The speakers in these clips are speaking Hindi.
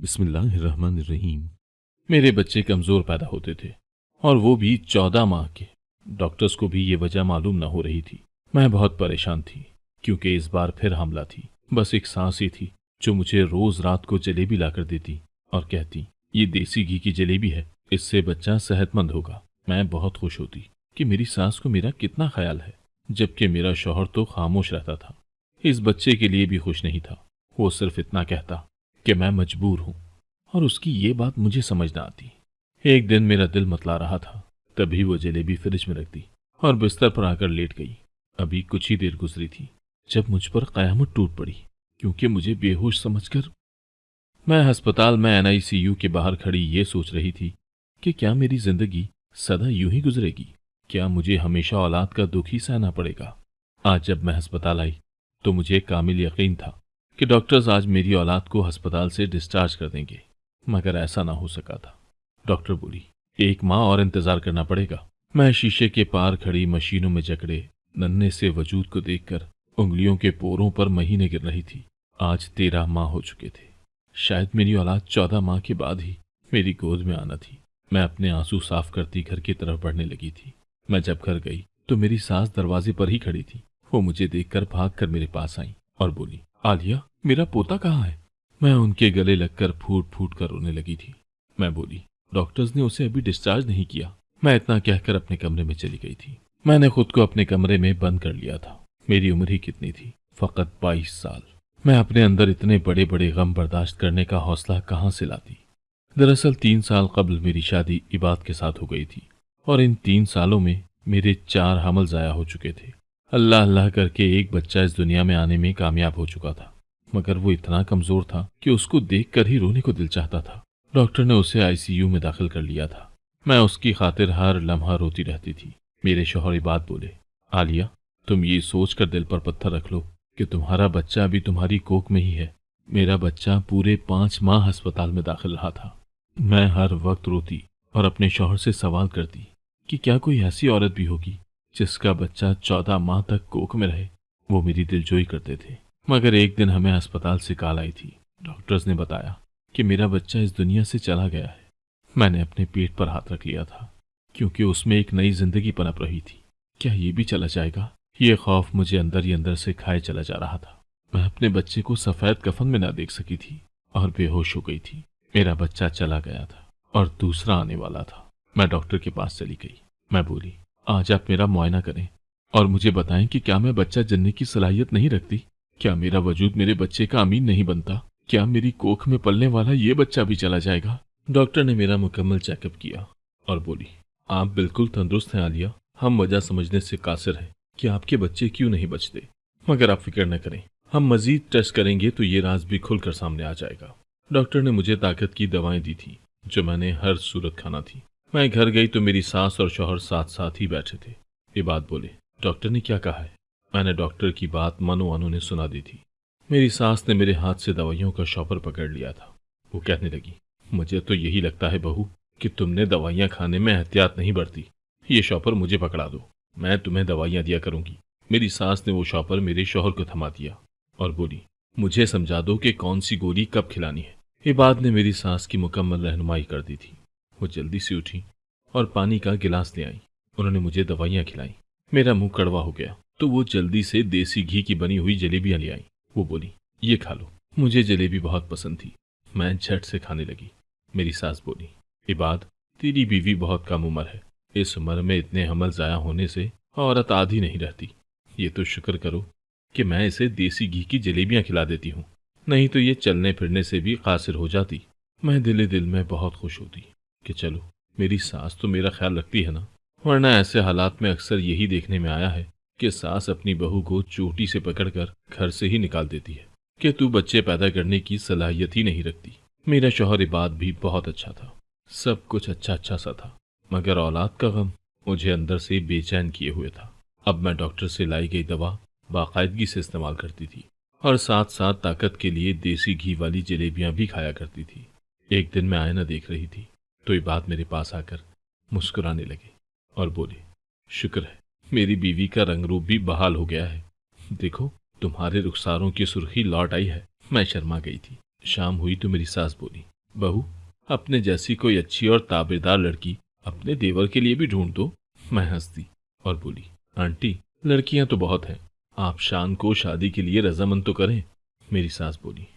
बिस्मिल्लाहिर्रहमानिर्रहीम। मेरे बच्चे कमज़ोर पैदा होते थे और वो भी 14 माह के। डॉक्टर्स को भी ये वजह मालूम न हो रही थी। मैं बहुत परेशान थी क्योंकि इस बार फिर हमला थी। बस एक सांस ही थी जो मुझे रोज़ रात को जलेबी लाकर देती और कहती, ये देसी घी की जलेबी है, इससे बच्चा सेहतमंद होगा। मैं बहुत खुश होती कि मेरी सास को मेरा कितना ख्याल है, जबकि मेरा शौहर तो खामोश रहता था। इस बच्चे के लिए भी खुश नहीं था। वो सिर्फ इतना कहता कि मैं मजबूर हूं और उसकी ये बात मुझे समझ ना आती। एक दिन मेरा दिल मतला रहा था, तभी वो जलेबी फ्रिज में रख दी और बिस्तर पर आकर लेट गई। अभी कुछ ही देर गुजरी थी जब मुझ पर कयामत टूट पड़ी, क्योंकि मुझे बेहोश समझकर मैं अस्पताल में एनआईसीयू के बाहर खड़ी ये सोच रही थी कि क्या मेरी जिंदगी सदा यूं ही गुजरेगी? क्या मुझे हमेशा औलाद का दुख ही सहना पड़ेगा? आज जब मैं अस्पताल आई तो मुझे कामिल यकीन था कि डॉक्टर्स आज मेरी औलाद को अस्पताल से डिस्चार्ज कर देंगे, मगर ऐसा ना हो सका था। डॉक्टर बोली, एक माह और इंतजार करना पड़ेगा। मैं शीशे के पार खड़ी मशीनों में जकड़े नन्हे से वजूद को देखकर उंगलियों के पोरों पर महीने गिर रही थी। आज 13 माह हो चुके थे। शायद मेरी औलाद 14 माह के बाद ही मेरी गोद में आना थी। मैं अपने आंसू साफ करती घर की तरफ बढ़ने लगी थी। मैं जब घर गई तो मेरी सास दरवाजे पर ही खड़ी थी। वो मुझे देखकर भागकर मेरे पास आई और बोली, आलिया, मेरा पोता कहाँ है? मैं उनके गले लगकर फूट फूट कर रोने लगी थी। मैं बोली, डॉक्टर्स ने उसे अभी डिस्चार्ज नहीं किया। मैं इतना कहकर अपने कमरे में चली गई थी। मैंने खुद को अपने कमरे में बंद कर लिया था। मेरी उम्र ही कितनी थी, फकत 22 साल। मैं अपने अंदर इतने बड़े बड़े गम बर्दाश्त करने का हौसला कहाँ से लाती? दरअसल 3 साल कबल मेरी शादी इबाद के साथ हो गई थी और इन 3 सालों में मेरे 4 हमल जाया हो चुके थे। अल्लाह अल्लाह करके एक बच्चा इस दुनिया में आने में कामयाब हो चुका था, मगर वो इतना कमजोर था कि उसको देखकर ही रोने को दिल चाहता था। डॉक्टर ने उसे आईसीयू में दाखिल कर लिया था। मैं उसकी खातिर हर लम्हा रोती रहती थी। मेरे शौहर इबाद बोले, आलिया, तुम ये सोच कर दिल पर पत्थर रख लो कि तुम्हारा बच्चा अभी तुम्हारी कोख में ही है। मेरा बच्चा पूरे 5 माह अस्पताल में दाखिल रहा था। मैं हर वक्त रोती और अपने शौहर से सवाल करती कि क्या कोई ऐसी औरत भी होगी जिसका बच्चा 14 माह तक कोख में रहे। वो मेरी दिलजोई करते थे। मगर एक दिन हमें अस्पताल से कॉल आई थी। डॉक्टर्स ने बताया कि मेरा बच्चा इस दुनिया से चला गया है। मैंने अपने पेट पर हाथ रख लिया था, क्योंकि उसमें एक नई जिंदगी पनप रही थी। क्या ये भी चला जाएगा? ये खौफ मुझे अंदर ही अंदर से खाए चला जा रहा था। मैं अपने बच्चे को सफेद कफन में ना देख सकी थी और बेहोश हो गई थी। मेरा बच्चा चला गया था और दूसरा आने वाला था। मैं डॉक्टर के पास चली गई। मैं बोली, आज आप मेरा मुआयना करें और मुझे बताएं कि क्या मैं बच्चा जनने की सलाहियत नहीं रखती? क्या मेरा वजूद मेरे बच्चे का अमीन नहीं बनता? क्या मेरी कोख में पलने वाला ये बच्चा भी चला जाएगा? डॉक्टर ने मेरा मुकम्मल चेकअप किया और बोली, आप बिल्कुल तंदुरुस्त हैं आलिया। हम वजह समझने से कासिर हैं कि आपके बच्चे क्यों नहीं बचते, मगर आप फिक्र न करें, हम मजीद टेस्ट करेंगे तो ये राज भी खुलकर सामने आ जाएगा। डॉक्टर ने मुझे ताकत की दवाएं दी थी जो मैंने हर सूरत खाना थी। मैं घर गई तो मेरी सास और शौहर साथ साथ ही बैठे थे। ये बात बोले, डॉक्टर ने क्या कहा है? मैंने डॉक्टर की बात मनो उन्होंने सुना दी थी। मेरी सास ने मेरे हाथ से दवाइयों का शॉपर पकड़ लिया था। वो कहने लगी, मुझे तो यही लगता है बहू कि तुमने दवाइयाँ खाने में एहतियात नहीं बरती। ये शॉपर मुझे पकड़ा दो, मैं तुम्हें दवाइयाँ दिया करूंगी। मेरी सास ने वो शॉपर मेरे शौहर को थमा दिया और बोली, मुझे समझा दो कि कौन सी गोली कब खिलानी है। इबाद ने मेरी सास की मुकम्मल रहनुमाई कर दी थी। वो जल्दी से उठी और पानी का गिलास ले आई। उन्होंने मुझे दवाइयाँ खिलाई। मेरा मुंह कड़वा हो गया तो वो जल्दी से देसी घी की बनी हुई जलेबियाँ ले आई। वो बोली, ये खा लो। मुझे जलेबी बहुत पसंद थी। मैं झट से खाने लगी। मेरी सास बोली, इबाद, तेरी बीवी बहुत कम उम्र है। इस उम्र में इतने हमल ज़ाया होने से औरत आधी नहीं रहती। ये तो शुक्र करो कि मैं इसे देसी घी की जलेबियाँ खिला देती हूँ, नहीं तो ये चलने फिरने से भी कासिर हो जाती। मैं दिल दिल में बहुत खुश होती कि चलो, मेरी सास तो मेरा ख्याल रखती है ना। वरना ऐसे हालात में अक्सर यही देखने में आया है कि सास अपनी बहू को चोटी से पकड़कर घर से ही निकाल देती है कि तू बच्चे पैदा करने की सलाहियत ही नहीं रखती। मेरा शौहर इबाद भी बहुत अच्छा था। सब कुछ अच्छा अच्छा सा था, मगर औलाद का गम मुझे अंदर से बेचैन किए हुए था। अब मैं डॉक्टर से लाई गई दवा बाकायदगी से इस्तेमाल करती थी और साथ साथ ताकत के लिए देसी घी वाली जलेबियां भी खाया करती थी। एक दिन मैं आईना देख रही थी तो इबाद मेरे पास आकर मुस्कुराने लगे और बोले, शुक्र है मेरी बीवी का रंग रूप भी बहाल हो गया है। देखो, तुम्हारे रुखसारों की सुर्खी लौट आई है। मैं शर्मा गई थी। शाम हुई तो मेरी सास बोली, बहू, अपने जैसी कोई अच्छी और ताबेदार लड़की अपने देवर के लिए भी ढूंढ दो। मैं हंस दी और बोली, आंटी, लड़कियां तो बहुत हैं, आप शान को शादी के लिए रजामंद तो करें। मेरी सास बोली,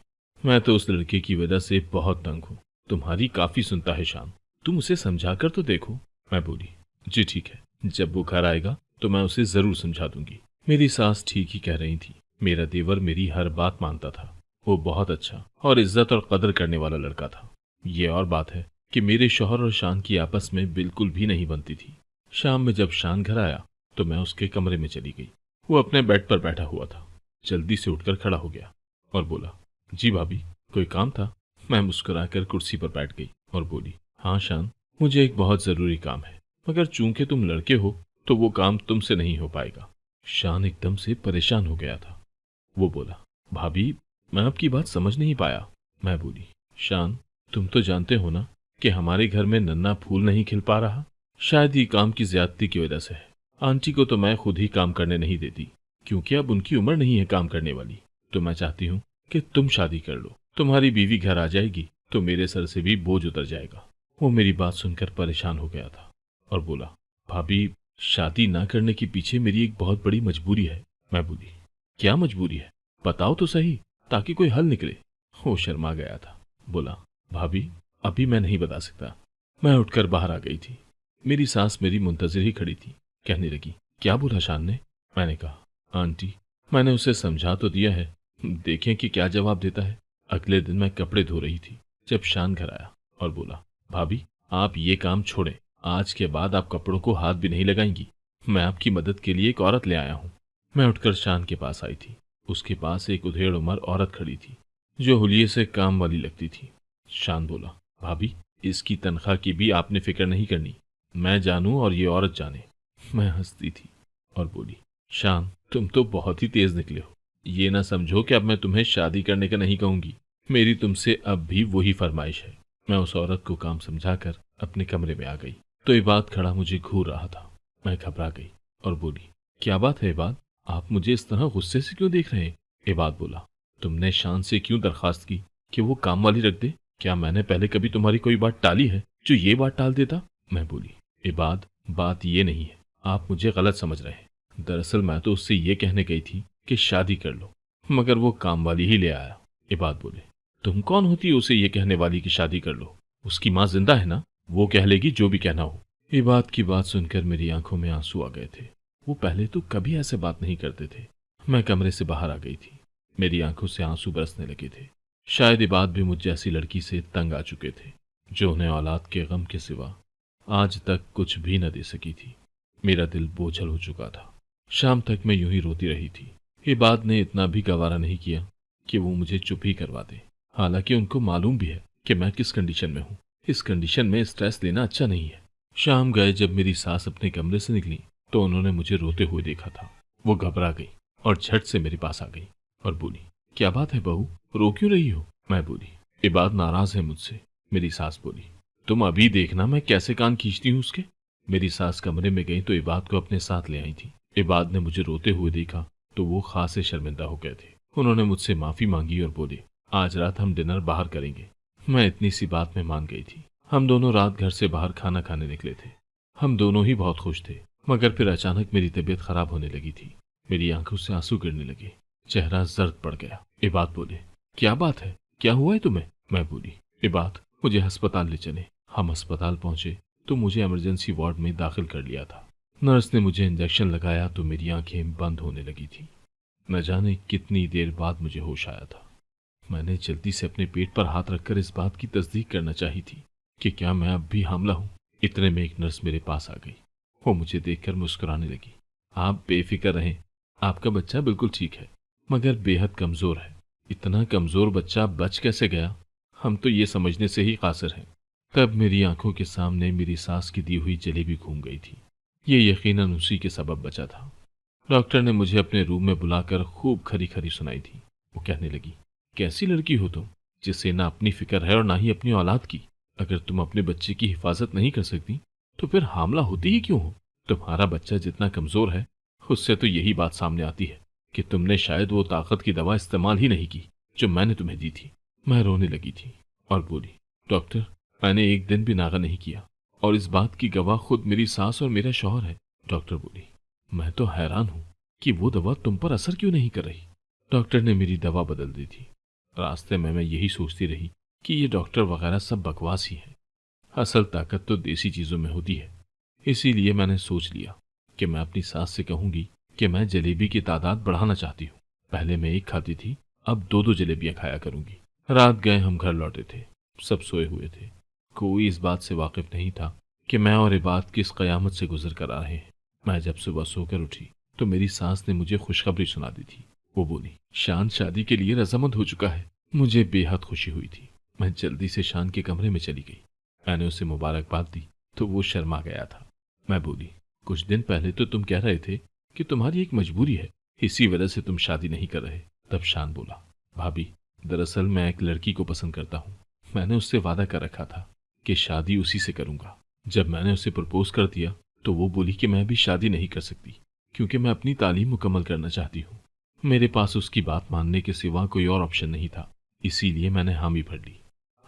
मैं तो उस लड़के की वजह से बहुत तंग हूँ। तुम्हारी काफी सुनता है शान, तुम उसे समझा कर तो देखो। मैं बोली, जी ठीक है, जब वो घर आएगा तो मैं उसे जरूर समझा दूंगी। मेरी सास ठीक ही कह रही थी। मेरा देवर मेरी हर बात मानता था। वो बहुत अच्छा और इज्जत और कदर करने वाला लड़का था। ये और बात है कि मेरे शौहर और शान की आपस में बिल्कुल भी नहीं बनती थी। शाम में जब शान घर आया तो मैं उसके कमरे में चली गई। वो अपने बेड पर बैठा हुआ था। जल्दी से उठकर खड़ा हो गया और बोला, जी भाभी, कोई काम था? मैं मुस्कुराकर कुर्सी पर बैठ गई और बोली, हाँ शान, मुझे एक बहुत जरूरी काम है, मगर चूंकि तुम लड़के हो तो वो काम तुमसे नहीं हो पाएगा। शान एकदम से परेशान हो गया था। वो बोला, भाभी, मैं आपकी बात समझ नहीं पाया। मैं बोली, शान, तुम तो जानते हो ना कि हमारे घर में नन्हा फूल नहीं खिल पा रहा। शायद ये काम की ज्यादती की वजह से है। आंटी को तो मैं खुद ही काम करने नहीं देती, क्योंकि अब उनकी उम्र नहीं है काम करने वाली। तो मैं चाहती हूँ कि तुम शादी कर लो। तुम्हारी बीवी घर आ जाएगी तो मेरे सर से भी बोझ उतर जाएगा। वो मेरी बात सुनकर परेशान हो गया था और बोला, भाभी, शादी ना करने के पीछे मेरी एक बहुत बड़ी मजबूरी है। मैं बोली, क्या मजबूरी है? बताओ तो सही, ताकि कोई हल निकले। वो शर्मा गया था। बोला, भाभी, अभी मैं नहीं बता सकता। मैं उठकर बाहर आ गई थी। मेरी सास मेरी मुंतजिर ही खड़ी थी। कहने लगी, क्या बोला शान ने? मैंने कहा, आंटी, मैंने उसे समझा तो दिया है, देखें कि क्या जवाब देता है। अगले दिन मैं कपड़े धो रही थी जब शान घर आया और बोला, भाभी, आप ये काम छोड़ें। आज के बाद आप कपड़ों को हाथ भी नहीं लगाएंगी। मैं आपकी मदद के लिए एक औरत ले आया हूँ। मैं उठकर शान के पास आई थी। उसके पास एक उधेड़ उम्र औरत खड़ी थी जो हुलिये से काम वाली लगती थी। शान बोला, भाभी, इसकी तनख्वाह की भी आपने फिक्र नहीं करनी। मैं जानूं और ये औरत जाने। मैं हंसती थी और बोली, शान, तुम तो बहुत ही तेज निकले हो। ये ना समझो कि अब मैं तुम्हें शादी करने का नहीं कहूंगी। मेरी तुमसे अब भी वही फरमाइश है। मैं उस औरत को काम समझाकर अपने कमरे में आ गई तो इबाद खड़ा मुझे घूर रहा था। मैं घबरा गई और बोली, क्या बात है इबाद, आप मुझे इस तरह गुस्से से क्यों देख रहे हैं? इबाद बोला, तुमने शान से क्यों दरखास्त की कि वो काम वाली रख दे? क्या मैंने पहले कभी तुम्हारी कोई बात टाली है जो ये बात टाल देता? मैं बोली, इबाद, बात ये नहीं है, आप मुझे गलत समझ रहे हैं। दरअसल मैं तो उससे ये कहने गई थी कि शादी कर लो, मगर वो काम वाली ही ले आया। इबाद बोले, तुम कौन होती है उसे ये कहने वाली कि शादी कर लो? उसकी माँ जिंदा है ना, वो कह लेगी जो भी कहना हो। इबाद की बात सुनकर मेरी आंखों में आंसू आ गए थे। वो पहले तो कभी ऐसे बात नहीं करते थे। मैं कमरे से बाहर आ गई थी। मेरी आंखों से आंसू बरसने लगे थे। शायद इबाद भी मुझ जैसी लड़की से तंग आ चुके थे जो उन्हें औलाद के गम के सिवा आज तक कुछ भी न दे सकी थी। मेरा दिल बोझल हो चुका था। शाम तक मैं यूं ही रोती रही थी। इबाद ने इतना भी गवारा नहीं किया कि वो मुझे चुप ही करवा दे। हालांकि उनको मालूम भी है कि मैं किस कंडीशन में हूँ। इस कंडीशन में स्ट्रेस लेना अच्छा नहीं है। शाम गए जब मेरी सास अपने कमरे से निकली तो उन्होंने मुझे रोते हुए देखा था। वो घबरा गई और झट से मेरे पास आ गई और बोली, क्या बात है बहू, रो क्यों रही हो? मैं बोली, इबाद नाराज है मुझसे। मेरी सास बोली, तुम अभी देखना मैं कैसे कान खींचती हूँ उसके। मेरी सास कमरे में गई तो इबाद को अपने साथ ले आई थी। इबाद ने मुझे रोते हुए देखा तो वो खासे शर्मिंदा हो गए थे। उन्होंने मुझसे माफी मांगी और बोले, आज रात हम डिनर बाहर करेंगे। मैं इतनी सी बात में मान गई थी। हम दोनों रात घर से बाहर खाना खाने निकले थे। हम दोनों ही बहुत खुश थे, मगर फिर अचानक मेरी तबीयत खराब होने लगी थी। मेरी आंखों से आंसू गिरने लगे, चेहरा जर्द पड़ गया। इबाद बोले, क्या बात है, क्या हुआ है तुम्हें? मैं बोली, इबाद, मुझे अस्पताल ले चले। हम अस्पताल पहुंचे तो मुझे इमरजेंसी वार्ड में दाखिल कर लिया था। नर्स ने मुझे इंजेक्शन लगाया तो मेरी आंखें बंद होने लगी थी। न जाने कितनी देर बाद मुझे होश आया था। मैंने जल्दी से अपने पेट पर हाथ रखकर इस बात की तस्दीक करना चाही थी कि क्या मैं अब भी हामला हूं। इतने में एक नर्स मेरे पास आ गई। वो मुझे देखकर मुस्कुराने लगी। आप बेफिक्र रहें, आपका बच्चा बिल्कुल ठीक है, मगर बेहद कमजोर है। इतना कमजोर बच्चा बच कैसे गया, हम तो ये समझने से ही कासिर हैं। तब मेरी आंखों के सामने मेरी सास की दी हुई जलेबी घूम गई थी। ये यकीनन उसी के सबब बचा था। डॉक्टर ने मुझे अपने रूम में बुलाकर खूब खरी खरी सुनाई थी। वो कहने लगी, कैसी लड़की हो तुम, जिससे ना अपनी फिक्र है और ना ही अपनी औलाद की। अगर तुम अपने बच्चे की हिफाजत नहीं कर सकती तो फिर हामला होती ही क्यों हो? तुम्हारा बच्चा जितना कमजोर है उससे तो यही बात सामने आती है कि तुमने शायद वो ताकत की दवा इस्तेमाल ही नहीं की जो मैंने तुम्हें दी थी। मैं रोने लगी थी और बोली, डॉक्टर, मैंने एक दिन भी नागा नहीं किया और इस बात की गवाह खुद मेरी सास और मेरा शौहर है। डॉक्टर बोली। मैं तो हैरान हूं कि वो दवा तुम पर असर क्यों नहीं कर रही। डॉक्टर ने मेरी दवा बदल दी थी। रास्ते में मैं यही सोचती रही कि ये डॉक्टर वगैरह सब बकवास ही है। असल ताकत तो देसी चीजों में होती है। इसीलिए मैंने सोच लिया कि मैं अपनी सास से कहूंगी कि मैं जलेबी की तादाद बढ़ाना चाहती हूँ। पहले मैं एक खाती थी, अब दो दो जलेबियां खाया करूंगी। रात गए हम घर लौटे थे। सब सोए हुए थे। कोई इस बात से वाकिफ नहीं था कि मैं और इबाद किस कयामत से गुजर कर आ रहे हैं। मैं जब सुबह सोकर उठी तो मेरी सास ने मुझे खुशखबरी सुना दी थी। वो बोली, शान शादी के लिए रजामंद हो चुका है। मुझे बेहद खुशी हुई थी। मैं जल्दी से शान के कमरे में चली गई। मैंने उसे मुबारकबाद दी तो वो शर्मा गया था। मैं बोली, कुछ दिन पहले तो तुम कह रहे थे कि तुम्हारी एक मजबूरी है, इसी वजह से तुम शादी नहीं कर रहे। तब शान बोला, भाभी, दरअसल मैं एक लड़की को पसंद करता हूँ। मैंने उससे वादा कर रखा था कि शादी उसी से करूंगा। जब मैंने उसे प्रपोज कर दिया तो वो बोली कि मैं भी शादी नहीं कर सकती क्योंकि मैं अपनी तालीम मुकम्मल करना चाहती हूँ। मेरे पास उसकी बात मानने के सिवा कोई और ऑप्शन नहीं था, इसीलिए मैंने हामी भर ली।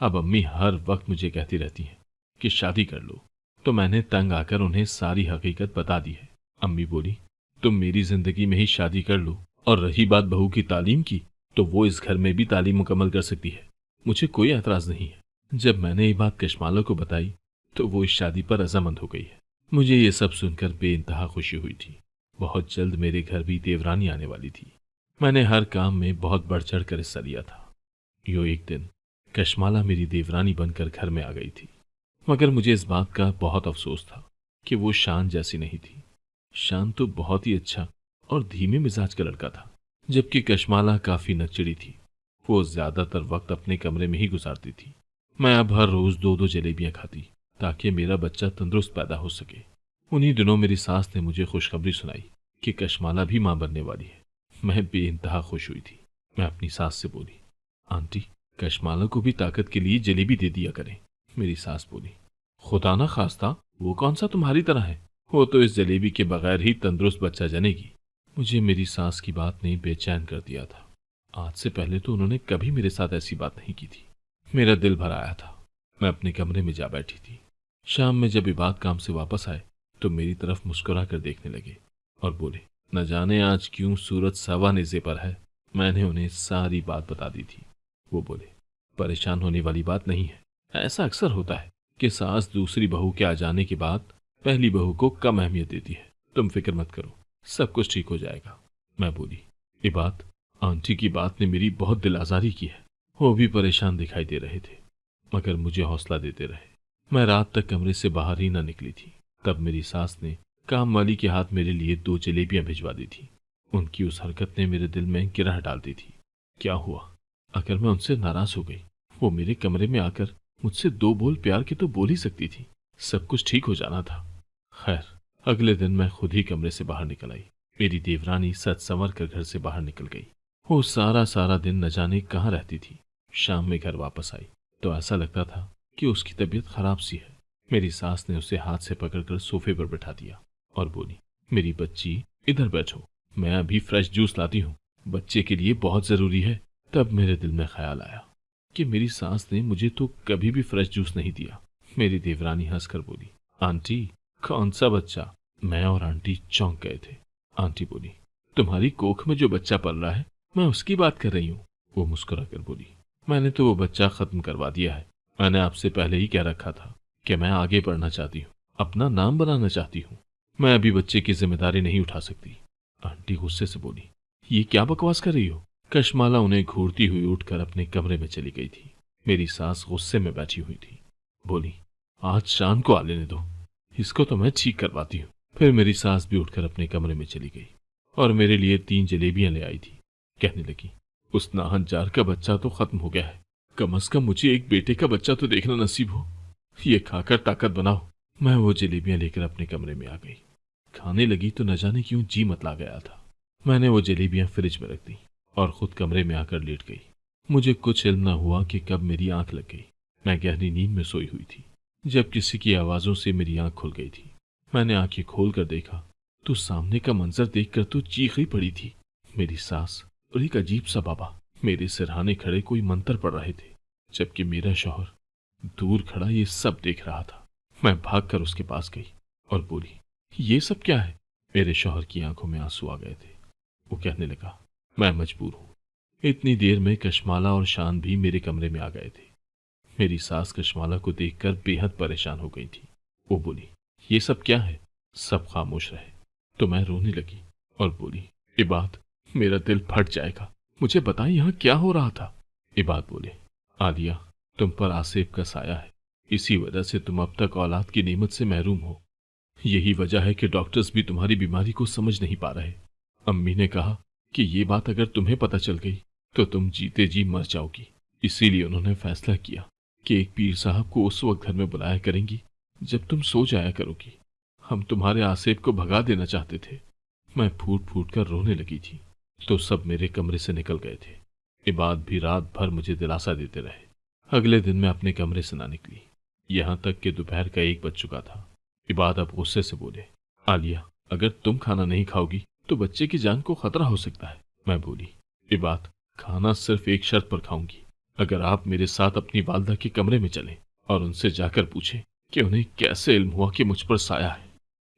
अब अम्मी हर वक्त मुझे कहती रहती हैं कि शादी कर लो, तो मैंने तंग आकर उन्हें सारी हकीकत बता दी है। अम्मी बोली, तुम मेरी जिंदगी में ही शादी कर लो, और रही बात बहू की तालीम की, तो वो इस घर में भी तालीम मुकम्मल कर सकती है। मुझे कोई एतराज नहीं है। जब मैंने ये बात कशमाला को बताई तो वो इस शादी पर रजामंद हो गई है। मुझे ये सब सुनकर बेइंतहा खुशी हुई थी। बहुत जल्द मेरे घर भी देवरानी आने वाली थी। मैंने हर काम में बहुत बढ़ चढ़ कर हिस्सा लिया था। यो एक दिन कशमाला मेरी देवरानी बनकर घर में आ गई थी, मगर मुझे इस बात का बहुत अफसोस था कि वो शान जैसी नहीं थी। शान तो बहुत ही अच्छा और धीमे मिजाज का लड़का था, जबकि कशमाला काफी नकचड़ी थी। वो ज्यादातर वक्त अपने कमरे में ही गुजारती थी। मैं अब हर रोज दो दो जलेबियां खाती ताकि मेरा बच्चा तंदुरुस्त पैदा हो सके। उन्हीं दिनों मेरी सास ने मुझे खुशखबरी सुनाई कि कशमाला भी मां बनने वाली है। मैं बेइंतहा खुश हुई थी। मैं अपनी सास से बोली, आंटी, कशमाला को भी ताकत के लिए जलेबी दे दिया करें। मेरी सास बोली, खुदा ना खास्ता, वो कौन सा तुम्हारी तरह है, वो तो इस जलेबी के बगैर ही तंदुरुस्त बच्चा जनेगी। मुझे मेरी सास की बात ने बेचैन कर दिया था। आज से पहले तो उन्होंने कभी मेरे साथ ऐसी बात नहीं की थी। मेरा दिल भर आया था। मैं अपने कमरे में जा बैठी थी। शाम में जब इबाद काम से वापस आए तो मेरी तरफ मुस्कुरा कर देखने लगे और बोले, न जाने आज क्यों सूरज सवा नेज़े पर है। मैंने उन्हें सारी बात बता दी थी। वो बोले, परेशान होने वाली बात नहीं है। ऐसा अक्सर होता है कि सास दूसरी बहू के आ जाने के बाद पहली बहू को कम अहमियत देती है। तुम फिक्र मत करो, सब कुछ ठीक हो जाएगा। मैं बोली, इबाद, आंटी की बात ने मेरी बहुत दिल आजारी की है। वो भी परेशान दिखाई दे रहे थे, मगर मुझे हौसला देते रहे। मैं रात तक कमरे से बाहर ही ना निकली थी। तब मेरी सास ने काम वाली के हाथ मेरे लिए 2 जलेबियां भिजवा दी थी। उनकी उस हरकत ने मेरे दिल में गिरह डाल दी थी। क्या हुआ अगर मैं उनसे नाराज हो गई? वो मेरे कमरे में आकर मुझसे 2 बोल प्यार के तो बोल ही सकती थी। सब कुछ ठीक हो जाना था। खैर, अगले दिन मैं खुद ही कमरे से बाहर निकल आई। मेरी देवरानी सच संवर कर घर से बाहर निकल गई। वो सारा सारा दिन न जाने कहाँ रहती थी। शाम में घर वापस आई तो ऐसा लगता था कि उसकी तबीयत खराब सी है। मेरी सास ने उसे हाथ से पकड़कर सोफे पर बैठा दिया और बोली, मेरी बच्ची, इधर बैठो, मैं अभी फ्रेश जूस लाती हूँ, बच्चे के लिए बहुत जरूरी है। तब मेरे दिल में ख्याल आया कि मेरी सास ने मुझे तो कभी भी फ्रेश जूस नहीं दिया। मेरी देवरानी हंसकर बोली, आंटी, कौन सा बच्चा? मैं और आंटी चौंक गए थे। आंटी बोली, तुम्हारी कोख में जो बच्चा पल रहा है, मैं उसकी बात कर रही हूँ। वो मुस्कुरा कर बोली, मैंने तो वो बच्चा खत्म करवा दिया है। मैंने आपसे पहले ही कह रखा था कि मैं आगे बढ़ना चाहती हूँ, अपना नाम बनाना चाहती हूँ। मैं अभी बच्चे की जिम्मेदारी नहीं उठा सकती। आंटी गुस्से से बोली, ये क्या बकवास कर रही हो? कशमाला उन्हें घूरती हुई उठकर अपने कमरे में चली गई थी। मेरी सास गुस्से में बैठी हुई थी। बोली, आज शान को आ लेने दो, इसको तो मैं ठीक करवाती हूँ। फिर मेरी सास भी उठकर अपने कमरे में चली गई और मेरे लिए 3 जलेबियां ले आई थी। कहने लगी, उस नाहनजार का बच्चा तो खत्म हो गया है, कम से कम मुझे एक बेटे का बच्चा तो देखना नसीब हो। ये खाकर ताकत बनाओ। मैं वो जलेबियां लेकर अपने कमरे में आ गई। खाने लगी तो न जाने क्यों जी मतला गया था। मैंने वो जलेबियां फ्रिज में रख दी और खुद कमरे में आकर लेट गई। मुझे कुछ इल्म न हुआ कि कब मेरी आंख लग गई। मैं गहरी नींद में सोई हुई थी जब किसी की आवाजों से मेरी आंख खुल गई थी। मैंने आंखें खोल कर देखा तो सामने का मंजर देखकर तो चीख ही पड़ी थी। मेरी सास और एक अजीब सा बाबा मेरे सिरहाने खड़े कोई मंत्र पढ़ रहे थे, जबकि मेरा शौहर दूर खड़ा ये सब देख रहा था। मैं भागकर उसके पास गई और बोली, ये सब क्या है? मेरे शौहर की आंखों में आंसू आ गए थे। वो कहने लगा, मैं मजबूर हूं। इतनी देर में कशमाला और शान भी मेरे कमरे में आ गए थे। मेरी सास कशमाला को देखकर बेहद परेशान हो गई थी। वो बोली, ये सब क्या है? सब खामोश रहे तो मैं रोने लगी और बोली, इबाद, मेरा दिल फट जाएगा, मुझे बताएं यहाँ क्या हो रहा था? इबाद बोले, आलिया, तुम पर आसिफ का साया है, इसी वजह से तुम अब तक औलाद की नेमत से महरूम हो। यही वजह है कि डॉक्टर्स भी तुम्हारी बीमारी को समझ नहीं पा रहे। अम्मी ने कहा कि ये बात अगर तुम्हें पता चल गई तो तुम जीते जी मर जाओगी। इसीलिए उन्होंने फैसला किया कि एक पीर साहब को उस वक्त घर में बुलाया करेंगी जब तुम सो जाया करोगी। हम तुम्हारे आसिफ को भगा देना चाहते थे। मैं फूट फूट कर रोने लगी थी तो सब मेरे कमरे से निकल गए थे। इबाद भी रात भर मुझे दिलासा देते रहे। अगले दिन मैं अपने कमरे से ना निकली, यहाँ तक कि दोपहर का 1 बज चुका था। इबाद अब गुस्से से बोले, आलिया, अगर तुम खाना नहीं खाओगी तो बच्चे की जान को खतरा हो सकता है। मैं बोली, इबाद, खाना सिर्फ एक शर्त पर खाऊंगी, अगर आप मेरे साथ अपनी वालदा के कमरे में चलें और उनसे जाकर पूछें कि उन्हें कैसे इल्म हुआ कि मुझ पर साया है।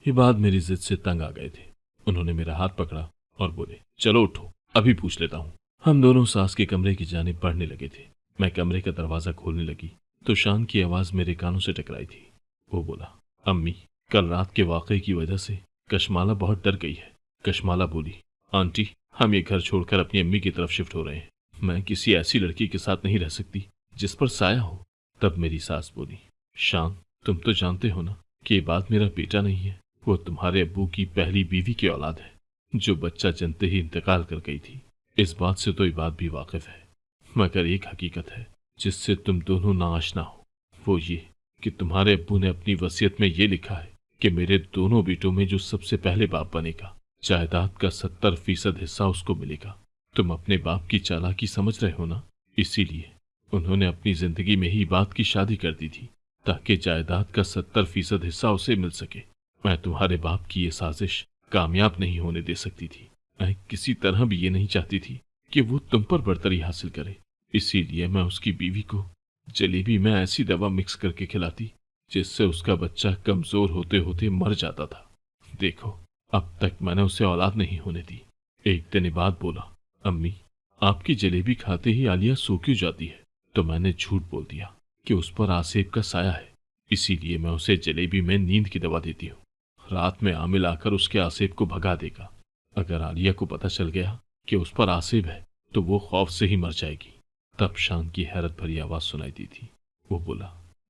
इबाद मेरी जिद से तंग आ गए थे। उन्होंने मेरा हाथ पकड़ा और बोले, चलो उठो, अभी पूछ लेता हूँ। हम दोनों सास के कमरे की जानिब बढ़ने लगे थे। मैं कमरे का दरवाजा खोलने लगी तो शान की आवाज मेरे कानों से टकराई थी। वो बोला, अम्मी, कल रात के वाकये की वजह से कशमाला बहुत डर गई है। कशमाला बोली, आंटी, हम ये घर छोड़कर अपनी अम्मी की तरफ शिफ्ट हो रहे हैं। मैं किसी ऐसी लड़की के साथ नहीं रह सकती जिस पर साया हो। तब मेरी सास बोली, शान, तुम तो जानते हो ना कि ये बात मेरा बेटा नहीं है, वो तुम्हारे अब्बू की पहली बीवी की औलाद है जो बच्चा जनते ही इंतकाल कर गई थी। इस बात से तो ये बात भी वाकिफ है, मगर एक हकीकत है जिससे तुम दोनों नाआशना हो। वो ये कि तुम्हारे अब्बू ने अपनी वसीयत में ये लिखा है कि मेरे दोनों बेटों में जो सबसे पहले बाप बनेगा, जायदाद का 70% हिस्सा उसको मिलेगा। तुम अपने बाप की चालाकी समझ रहे हो ना, इसीलिए उन्होंने अपनी जिंदगी में ही बात की शादी कर दी थी ताकि जायदाद का 70% हिस्सा उसे मिल सके। मैं तुम्हारे बाप की ये साजिश कामयाब नहीं होने दे सकती थी। मैं किसी तरह भी ये नहीं चाहती थी कि वो तुम पर बर्तरी हासिल करे। इसीलिए मैं उसकी बीवी को जलेबी में ऐसी दवा मिक्स करके खिलाती जिससे उसका बच्चा कमजोर होते होते मर जाता था। देखो, अब तक मैंने उसे औलाद नहीं होने दी। एक दिन इबाद बोला, अम्मी, आपकी जलेबी खाते ही आलिया सो क्यों जाती है? तो मैंने झूठ बोल दिया कि उस पर आसिफ का साया है, इसीलिए मैं उसे जलेबी में नींद की दवा देती हूँ। रात में आमिल आकर उसके आसिफ को भगा देगा। अगर आलिया को पता चल गया कि उस पर आसिफ है तो वो खौफ से ही मर जाएगी। तब शान की हैरत भरी आवाज सुनाई दी थी। वो बोला,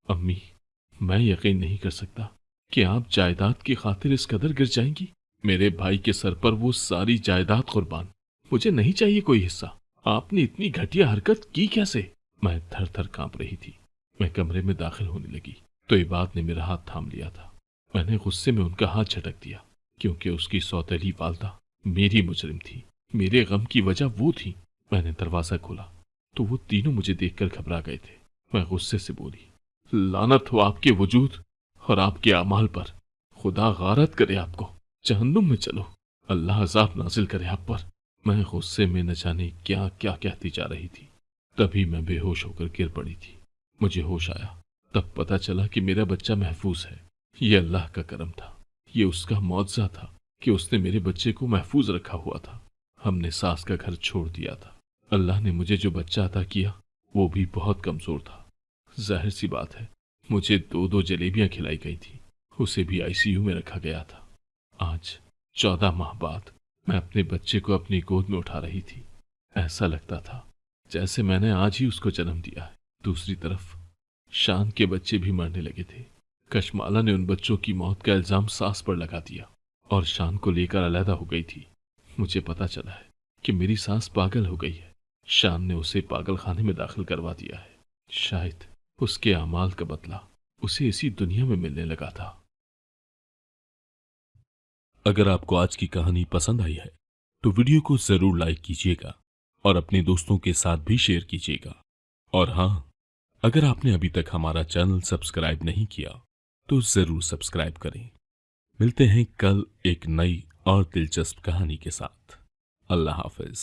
अम्मी, मैं यकीन नहीं कर सकता कि आप जायदाद की खातिर इस कदर गिर जाएंगी। मेरे भाई के सर पर वो सारी जायदाद कुर्बान, मुझे नहीं चाहिए कोई हिस्सा। आपने इतनी घटिया हरकत की कैसे? मैं थर थर कांप रही थी। मैं कमरे में दाखिल होने लगी तो इबाद ने मेरा हाथ थाम लिया था। मैंने गुस्से में उनका हाथ झटक दिया क्योंकि उसकी सौतेली वालदा मेरी मुजरिम थी। मेरे गम की वजह वो थी। मैंने दरवाजा खोला तो वो तीनों मुझे देखकर घबरा गए थे। मैं गुस्से से बोली, लानत हो आपके वजूद और आपके अमाल पर। खुदा गारत करे आपको, जहन्नुम में चलो, अल्लाह अजाब नाजिल करे आप पर। मैं गुस्से में न जाने क्या क्या कहती जा रही थी। तभी मैं बेहोश होकर गिर पड़ी थी। मुझे होश आया तब पता चला कि मेरा बच्चा महफूज है। ये अल्लाह का करम था, ये उसका मौजज़ा था कि उसने मेरे बच्चे को महफूज रखा हुआ था। हमने सास का घर छोड़ दिया था। अल्लाह ने मुझे जो बच्चा अता किया वो भी बहुत कमजोर था। जाहिर सी बात है, मुझे 2-2 जलेबियां खिलाई गई थी, उसे भी आईसीयू में रखा गया था। आज 14 माह बाद मैं अपने बच्चे को अपनी गोद में उठा रही थी। ऐसा लगता था जैसे मैंने आज ही उसको जन्म दिया है। दूसरी तरफ शान के बच्चे भी मरने लगे थे। कशमाला ने उन बच्चों की मौत का इल्जाम सास पर लगा दिया और शान को लेकर अलहदा हो गई थी। मुझे पता चला है कि मेरी सास पागल हो गई है। शान ने उसे पागल खाने में दाखिल करवा दिया है। शायद उसके अमाल का बदला उसे इसी दुनिया में मिलने लगा था। अगर आपको आज की कहानी पसंद आई है तो वीडियो को जरूर लाइक कीजिएगा और अपने दोस्तों के साथ भी शेयर कीजिएगा। और हाँ, अगर आपने अभी तक हमारा चैनल सब्सक्राइब नहीं किया तो जरूर सब्सक्राइब करें। मिलते हैं कल एक नई और दिलचस्प कहानी के साथ। अल्लाह हाफिज।